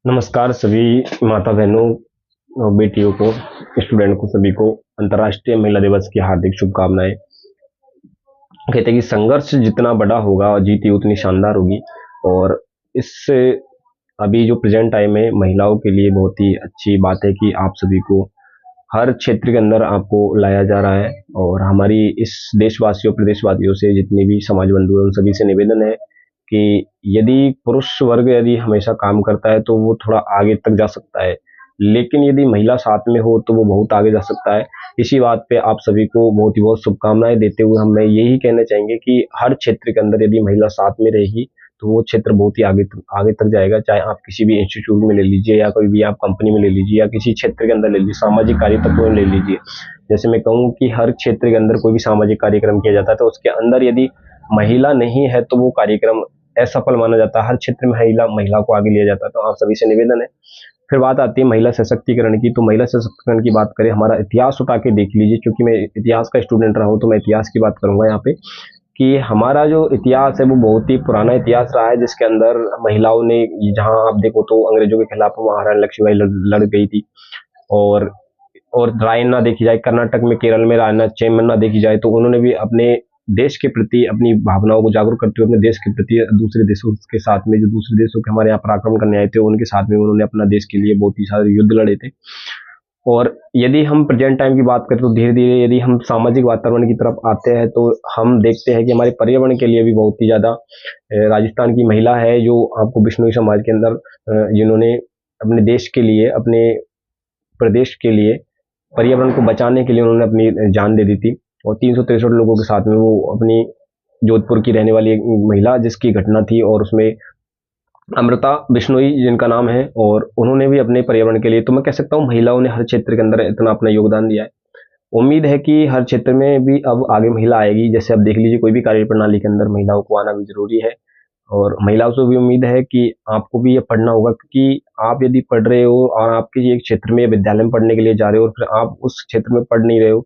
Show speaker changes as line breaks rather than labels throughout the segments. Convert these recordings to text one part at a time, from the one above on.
नमस्कार सभी माता बहनों और बेटियों को, स्टूडेंट को, सभी को अंतर्राष्ट्रीय महिला दिवस की हार्दिक शुभकामनाएं। कहते हैं कि संघर्ष जितना बड़ा होगा और जीत उतनी शानदार होगी। और इससे अभी जो प्रेजेंट टाइम है महिलाओं के लिए बहुत ही अच्छी बात है कि आप सभी को हर क्षेत्र के अंदर आपको लाया जा रहा है। और हमारी इस देशवासियों प्रदेशवासियों से जितने भी समाज बंधु हैं उन सभी से निवेदन है कि यदि पुरुष वर्ग यदि हमेशा काम करता है तो वो थोड़ा आगे तक जा सकता है, लेकिन यदि महिला साथ में हो तो वो बहुत आगे जा सकता है। इसी बात पे आप सभी को बहुत ही बहुत शुभकामनाएं देते हुए हम यही कहना चाहेंगे कि हर क्षेत्र के अंदर यदि महिला साथ में रहेगी तो वो क्षेत्र बहुत ही आगे तक जाएगा। चाहे आप किसी भी इंस्टीट्यूट में ले लीजिए या कोई भी आप कंपनी में ले लीजिए या किसी क्षेत्र के अंदर ले लीजिए, सामाजिक कार्य तत्वों में ले लीजिए। जैसे मैं कहूँ कि हर क्षेत्र के अंदर कोई भी सामाजिक कार्यक्रम किया जाता है तो उसके अंदर यदि महिला नहीं है तो वो कार्यक्रम असफल माना जाता है। हर क्षेत्र में महिला को आगे लिया जाता है। तो आप सभी से निवेदन है। फिर बात आती है महिला सशक्तिकरण की। तो महिला सशक्तिकरण की बात करें, हमारा इतिहास उठा के देख लीजिए, क्योंकि मैं इतिहास का स्टूडेंट रहा हूँ तो मैं इतिहास की बात करूंगा यहाँ पे कि हमारा जो इतिहास है वो बहुत ही पुराना इतिहास रहा है, जिसके अंदर महिलाओं ने, जहाँ आप देखो तो अंग्रेजों के खिलाफ महारानी लक्ष्मीबाई लड़ गई थी। और रायन्ना देखी जाए, कर्नाटक में केरल में रायन्ना चेन्नम्मा देखी जाए, तो उन्होंने भी अपने देश के प्रति अपनी भावनाओं को जागरूक करते हुए अपने देश के प्रति दूसरे देशों के साथ में, जो दूसरे देशों के हमारे यहाँ पर आक्रमण करने आए थे, उनके साथ में उन्होंने अपना देश के लिए बहुत ही सारे युद्ध लड़े थे। और यदि हम प्रेजेंट टाइम की बात करें तो धीरे धीरे यदि हम सामाजिक वातावरण की तरफ आते हैं तो हम देखते हैं कि हमारे पर्यावरण के लिए भी बहुत ही ज़्यादा, राजस्थान की महिला है जो आपको बिश्नोई समाज के अंदर, जिन्होंने अपने देश के लिए, अपने प्रदेश के लिए पर्यावरण को बचाने के लिए उन्होंने अपनी जान दे दी थी। और 363 लोगों के साथ में वो अपनी जोधपुर की रहने वाली एक महिला जिसकी घटना थी, और उसमें अमृता बिश्नोई जिनका नाम है, और उन्होंने भी अपने पर्यावरण के लिए, तो मैं कह सकता हूँ महिलाओं ने हर क्षेत्र के अंदर इतना अपना योगदान दिया है। उम्मीद है कि हर क्षेत्र में भी अब आगे महिला आएगी। जैसे अब देख लीजिए कोई भी कार्य प्रणाली के अंदर महिलाओं को आना भी जरूरी है। और महिलाओं से भी उम्मीद है कि आपको भी ये पढ़ना होगा, क्योंकि आप यदि पढ़ रहे हो और आप किसी एक क्षेत्र में विद्यालय में पढ़ने के लिए जा रहे हो और फिर आप उस क्षेत्र में पढ़ नहीं रहे हो,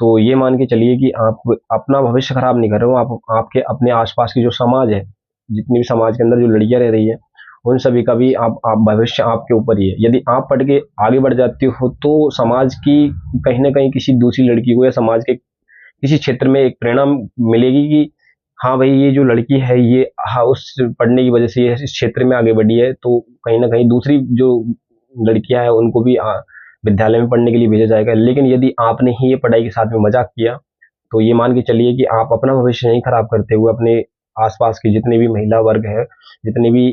तो ये मान के चलिए कि आप अपना भविष्य खराब नहीं कर रहे हो। आप आपके अपने आसपास की जो समाज है, जितनी भी समाज के अंदर जो लड़कियां रह रही है, उन सभी का भी आप भविष्य आपके ऊपर ही है। यदि आप पढ़ के आगे बढ़ जाते हो तो समाज की कहीं ना कहीं किसी दूसरी लड़की को या समाज के किसी क्षेत्र में एक प्रेरणा मिलेगी कि हाँ भाई, ये जो लड़की है ये, हाँ, उस पढ़ने की वजह से ये इस क्षेत्र में आगे बढ़ी है, तो कहीं ना कहीं दूसरी जो लड़कियां हैं उनको भी विद्यालय में पढ़ने के लिए भेजा जाएगा। लेकिन यदि आपने ही ये पढ़ाई के साथ में मजाक किया तो ये मान के चलिए कि आप अपना भविष्य नहीं खराब करते हुए अपने आसपास के जितने भी महिला वर्ग है, जितने भी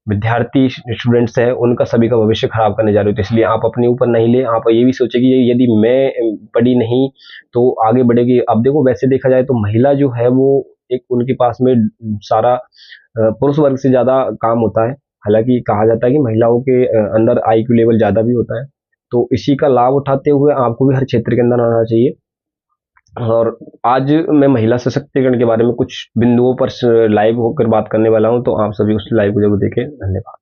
विद्यार्थी स्टूडेंट्स है, उनका सभी का भविष्य खराब करने जा रहे हो। तो इसलिए आप अपने ऊपर नहीं ले, आप ये भी सोचे कि यदि मैं पढ़ी नहीं तो आगे बढ़ेगी। अब देखो, वैसे देखा जाए तो महिला जो है वो एक, उनके पास में सारा पुरुष वर्ग से ज्यादा काम होता है। हालांकि कहा जाता है कि महिलाओं के अंदर IQ लेवल ज्यादा भी होता है। तो इसी का लाभ उठाते हुए आपको भी हर क्षेत्र के अंदर आना चाहिए। और आज मैं महिला सशक्तिकरण के बारे में कुछ बिंदुओं पर लाइव होकर बात करने वाला हूं, तो आप सभी उस लाइव को जरूर देखें। धन्यवाद।